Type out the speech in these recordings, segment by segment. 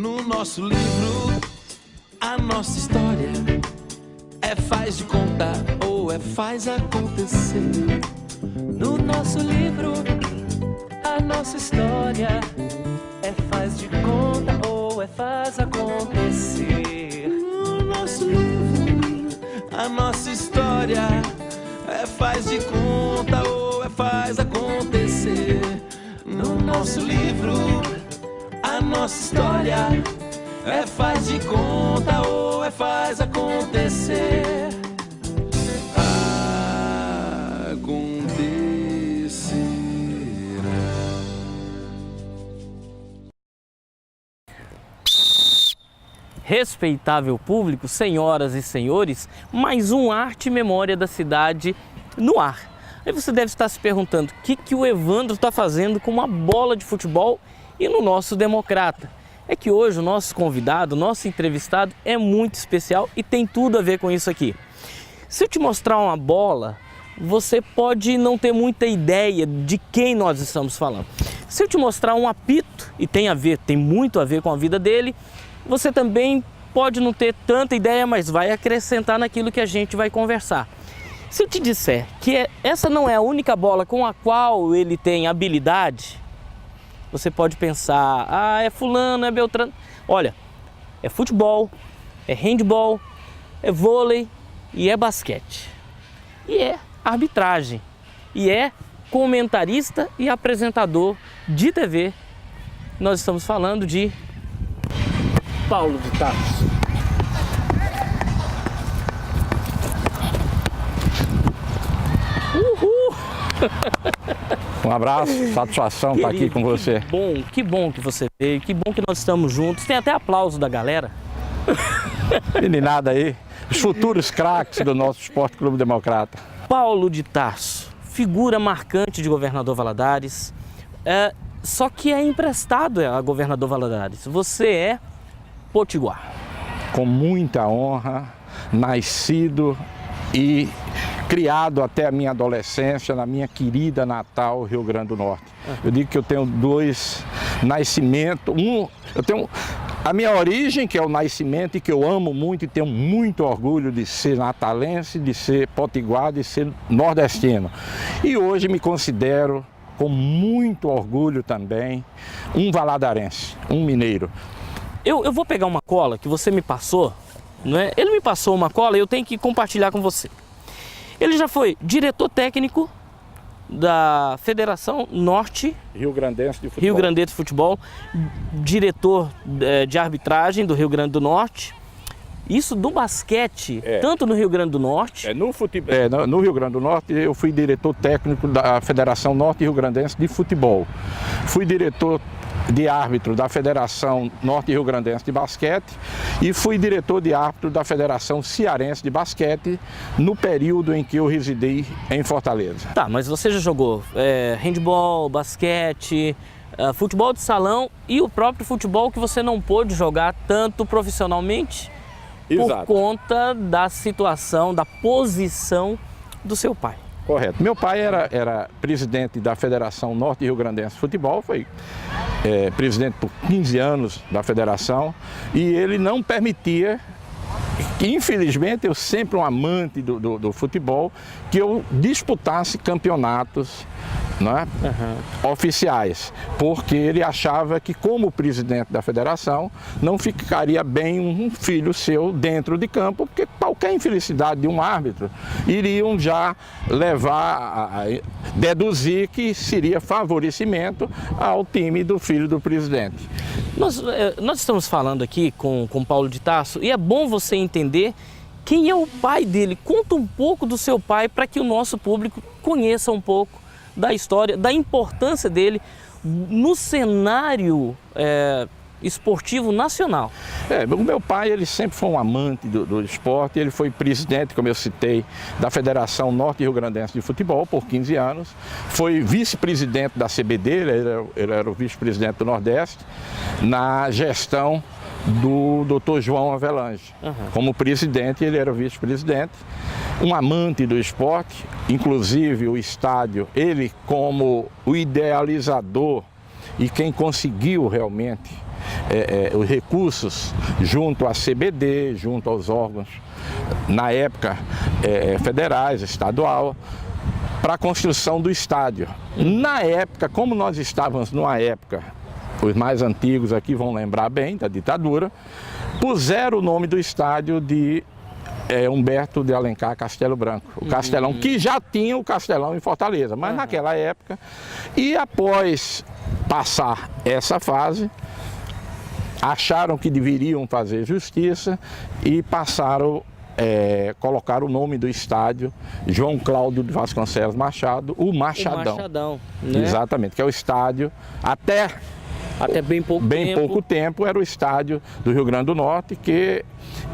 No nosso livro, a nossa história é faz de conta ou é faz acontecer. No nosso livro, a nossa história é faz de conta ou é faz acontecer. No nosso livro, a nossa história é faz de conta ou é faz acontecer. No nosso livro, a nossa história é faz de conta ou é faz acontecer. Respeitável público, senhoras e senhores, mais um Arte e Memória da Cidade no ar. Aí você deve estar se perguntando o que o Evandro está fazendo com uma bola de futebol e no nosso Democrata. É que hoje o nosso convidado, o nosso entrevistado é muito especial e tem tudo a ver com isso aqui. Se eu te mostrar uma bola, você pode não ter muita ideia de quem nós estamos falando. Se eu te mostrar um apito, e tem muito a ver com a vida dele, você também pode não ter tanta ideia, mas vai acrescentar naquilo que a gente vai conversar. Se eu te disser que essa não é a única bola com a qual ele tem habilidade, você pode pensar, é fulano, é beltrano. Olha, é futebol, é handball, é vôlei e é basquete. E é arbitragem. E é comentarista e apresentador de TV. Nós estamos falando de Paulo de Tarso. Uhul! Um abraço, satisfação estar aqui com você. Que bom que você veio, que bom que nós estamos juntos. Tem até aplauso da galera. Meninada aí, os futuros craques do nosso Esporte Clube Democrata. Paulo de Tarso, figura marcante de Governador Valadares, só que é emprestado a Governador Valadares. Você é potiguar. Com muita honra, nascido e criado até a minha adolescência na minha querida Natal, Rio Grande do Norte. Eu digo que eu tenho dois nascimentos. Eu tenho a minha origem, que é o nascimento, e que eu amo muito e tenho muito orgulho de ser natalense, de ser potiguar, de ser nordestino. E hoje me considero, com muito orgulho também, um valadarense, um mineiro. Eu vou pegar uma cola que você me passou, não é? Ele me passou uma cola e eu tenho que compartilhar com você. Ele já foi diretor técnico da Federação Norte Rio Grandense de Futebol. Rio Grandense de Futebol, diretor de arbitragem do Rio Grande do Norte. Isso do basquete, tanto no Rio Grande do Norte... No Rio Grande do Norte eu fui diretor técnico da Federação Norte Rio Grandense de Futebol. Fui diretor de árbitro da Federação Norte Rio Grandense de Basquete e fui diretor de árbitro da Federação Cearense de Basquete no período em que eu residi em Fortaleza. Tá, mas você já jogou handball, basquete, futebol de salão e o próprio futebol que você não pôde jogar tanto profissionalmente. Exato. Por conta da situação, da posição do seu pai. Correto. Meu pai era presidente da Federação Norte Rio Grandense de Futebol, foi presidente por 15 anos da federação, e ele não permitia que, infelizmente, eu sempre um amante do futebol, que eu disputasse campeonatos, né, oficiais, porque ele achava que, como presidente da federação, não ficaria bem um filho seu dentro de campo, porque qualquer infelicidade de um árbitro iriam já levar a deduzir que seria favorecimento ao time do filho do presidente. Nós estamos falando aqui com Paulo de Tarso e é bom você entender quem é o pai dele. Conta um pouco do seu pai para que o nosso público conheça um pouco da história, da importância dele no cenário esportivo nacional. O meu pai, ele sempre foi um amante do esporte, ele foi presidente, como eu citei, da Federação Norte Rio Grandense de Futebol por 15 anos, foi vice-presidente da CBD, ele era o vice-presidente do Nordeste, na gestão do Dr. João Avelange. Como presidente, ele era o vice-presidente, um amante do esporte, inclusive o estádio, ele como o idealizador e quem conseguiu realmente os recursos junto à CBD, junto aos órgãos, na época, federais, estadual, para a construção do estádio. Na época, como nós estávamos numa época, os mais antigos aqui vão lembrar bem da ditadura, puseram o nome do estádio de Humberto de Alencar Castelo Branco, o Castelão, que já tinha o Castelão em Fortaleza, mas naquela época, e após passar essa fase, acharam que deveriam fazer justiça e passaram colocar o nome do estádio João Cláudio de Vasconcelos Machado, o Machadão. O Machadão, né? Exatamente, que é o estádio até bem pouco tempo era o estádio do Rio Grande do Norte, que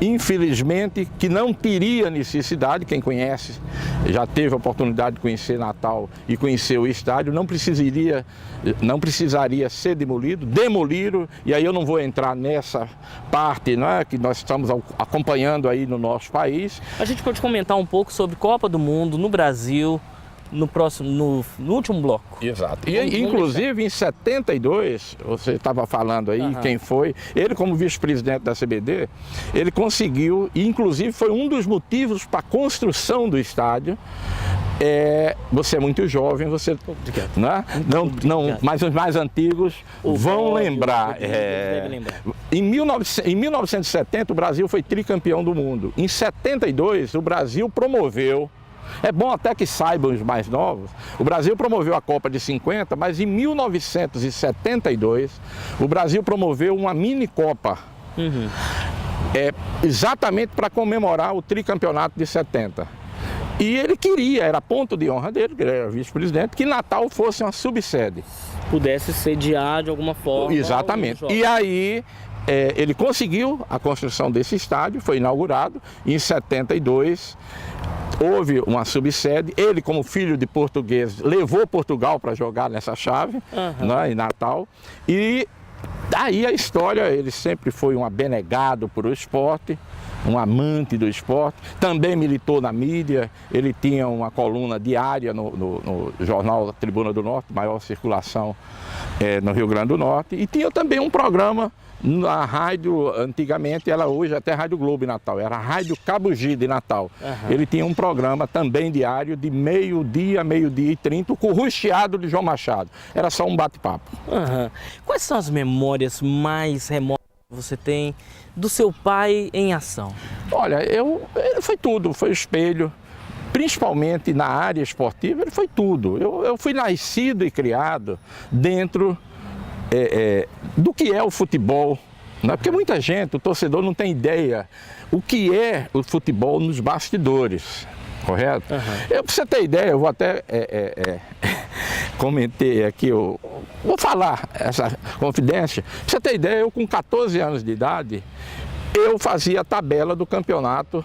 infelizmente que não teria necessidade, quem conhece, já teve a oportunidade de conhecer Natal e conhecer o estádio, não precisaria ser demolido, demoliram, e aí eu não vou entrar nessa parte, né, que nós estamos acompanhando aí no nosso país. A gente pode comentar um pouco sobre Copa do Mundo no Brasil, no último bloco. Exato. E inclusive em 72, você estava falando aí quem foi, ele como vice-presidente da CBD, ele conseguiu, e inclusive foi um dos motivos para a construção do estádio. Você é muito jovem, você, né? Mas os mais antigos vão lembrar. Em 1970 o Brasil foi tricampeão do mundo. Em 72 o Brasil promoveu, é bom até que saibam os mais novos, o Brasil promoveu a Copa de 50, mas em 1972 o Brasil promoveu uma mini-copa, exatamente para comemorar o tricampeonato de 70. E ele queria, era ponto de honra dele, que ele era vice-presidente, que Natal fosse uma subsede. Pudesse sediar de alguma forma. Exatamente. E aí ele conseguiu a construção desse estádio, foi inaugurado, e em 72 houve uma subsede. Ele, como filho de português, levou Portugal para jogar nessa chave, né, em Natal. E daí a história, ele sempre foi um abnegado por o esporte, um amante do esporte, também militou na mídia, ele tinha uma coluna diária no jornal Tribuna do Norte, maior circulação no Rio Grande do Norte, e tinha também um programa na rádio, antigamente, ela hoje até Rádio Globo em Natal, era a Rádio Cabugi de Natal. Ele tinha um programa também diário de meio-dia, meio-dia e 30, com o Rucheado de João Machado. Era só um bate-papo. Quais são as memórias mais remotas que você tem do seu pai em ação? Olha, foi tudo, foi o espelho. Principalmente na área esportiva, ele foi tudo. Eu fui nascido e criado dentro do que é o futebol, né? Porque muita gente, o torcedor não tem ideia o que é o futebol nos bastidores, correto? Para você ter ideia, eu vou até comentei aqui, vou falar essa confidência. Para você ter ideia, eu com 14 anos de idade, eu fazia a tabela do campeonato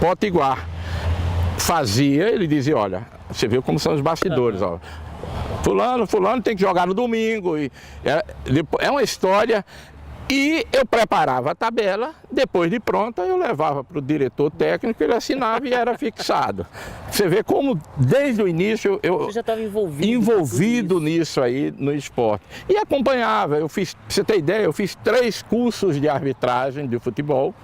Potiguar. Ele dizia, olha, você viu como são os bastidores, ó. Fulano tem que jogar no domingo. É uma história. E eu preparava a tabela, depois de pronta eu levava para o diretor técnico, ele assinava e era fixado. Você vê como desde o início eu já estava envolvido nisso aí no esporte. E acompanhava, pra você ter ideia, eu fiz 3 cursos de arbitragem de futebol,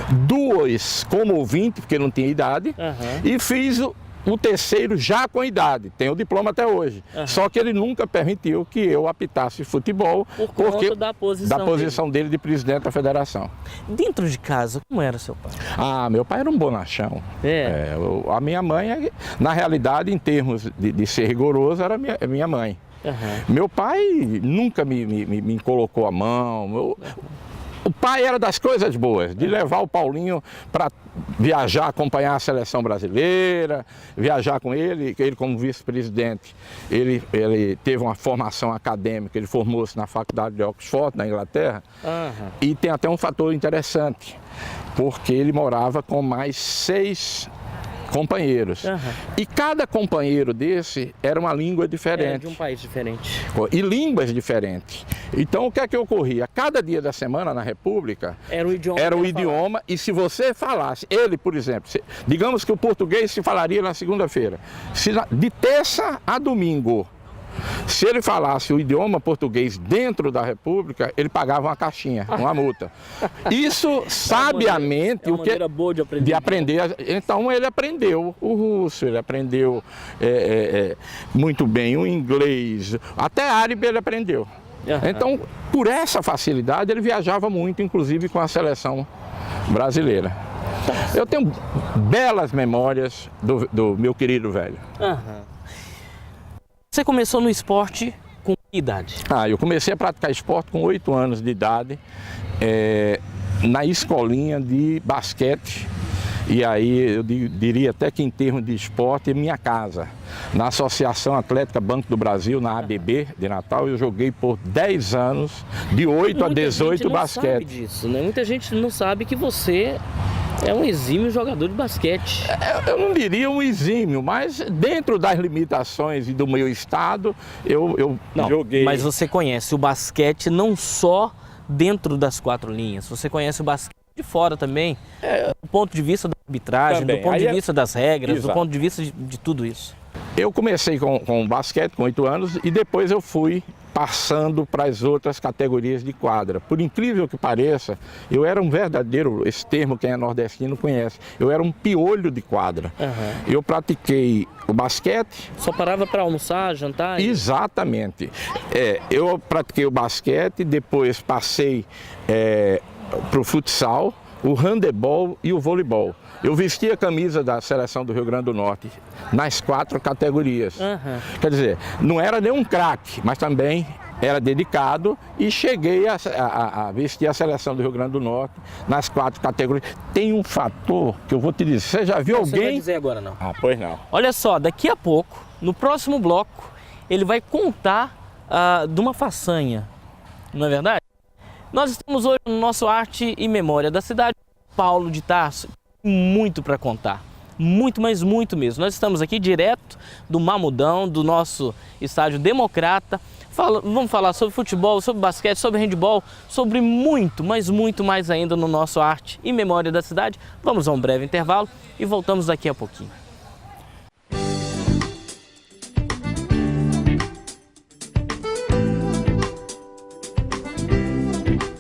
2 como ouvinte, porque não tinha idade, e fiz o terceiro já com idade, tem o diploma até hoje. Só que ele nunca permitiu que eu apitasse futebol por conta da posição dele de presidente da federação. Dentro de casa, como era seu pai? Meu pai era um bonachão. A minha mãe, na realidade, em termos de ser rigoroso, era minha mãe. Meu pai nunca me colocou a mão. O pai era das coisas boas, de levar o Paulinho para viajar, acompanhar a seleção brasileira, viajar com ele como vice-presidente. Ele teve uma formação acadêmica, ele formou-se na faculdade de Oxford, na Inglaterra, e tem até um fator interessante, porque ele morava com mais 6 companheiros. E cada companheiro desse era uma língua diferente. De um país diferente. E línguas diferentes. Então o que é que ocorria? Cada dia da semana na República era o idioma, e se você falasse, ele, por exemplo, digamos que o português se falaria na segunda-feira, de terça a domingo. Se ele falasse o idioma português dentro da República, ele pagava uma caixinha, uma multa. Isso, sabiamente, é uma maneira boa de aprender. Então ele aprendeu o russo, ele aprendeu muito bem o inglês, até árabe ele aprendeu. Então, por essa facilidade, ele viajava muito, inclusive com a seleção brasileira. Eu tenho belas memórias do meu querido velho. Você começou no esporte com que idade? Eu comecei a praticar esporte com 8 anos de idade, na escolinha de basquete. E aí eu diria até que em termos de esporte, minha casa. Na Associação Atlética Banco do Brasil, na ABB de Natal, eu joguei por 10 anos, de 8 a 18 basquete. Muita gente não sabe disso, né? Muita gente não sabe que você é um exímio jogador de basquete. Eu não diria um exímio, mas dentro das limitações e do meu estado, eu joguei. Mas você conhece o basquete não só dentro das 4 linhas, você conhece o basquete de fora também, do ponto de vista da arbitragem, também. Do ponto de vista das regras, exato, do ponto de vista de tudo isso. Eu comecei com basquete com 8 anos e depois eu fui passando para as outras categorias de quadra. Por incrível que pareça, eu era um verdadeiro, esse termo quem é nordestino conhece, eu era um piolho de quadra. Eu pratiquei o basquete. Só parava para almoçar, jantar? Exatamente. Eu pratiquei o basquete, depois passei para o futsal, o handebol e o voleibol. Eu vesti a camisa da seleção do Rio Grande do Norte nas 4 categorias. Quer dizer, não era nem um craque, mas também era dedicado e cheguei a vestir a seleção do Rio Grande do Norte nas 4 categorias. Tem um fator que eu vou te dizer, você já viu alguém... Não vai dizer agora não. Pois não. Olha só, daqui a pouco, no próximo bloco, ele vai contar de uma façanha, não é verdade? Nós estamos hoje no nosso Arte e Memória da cidade, Paulo de Tarso, muito para contar, muito, mas muito mesmo. Nós estamos aqui direto do Mamudão, do nosso estádio Democrata. Vamos falar sobre futebol, sobre basquete, sobre handebol, sobre muito, mas muito mais ainda no nosso Arte e Memória da cidade. Vamos a um breve intervalo e voltamos daqui a pouquinho.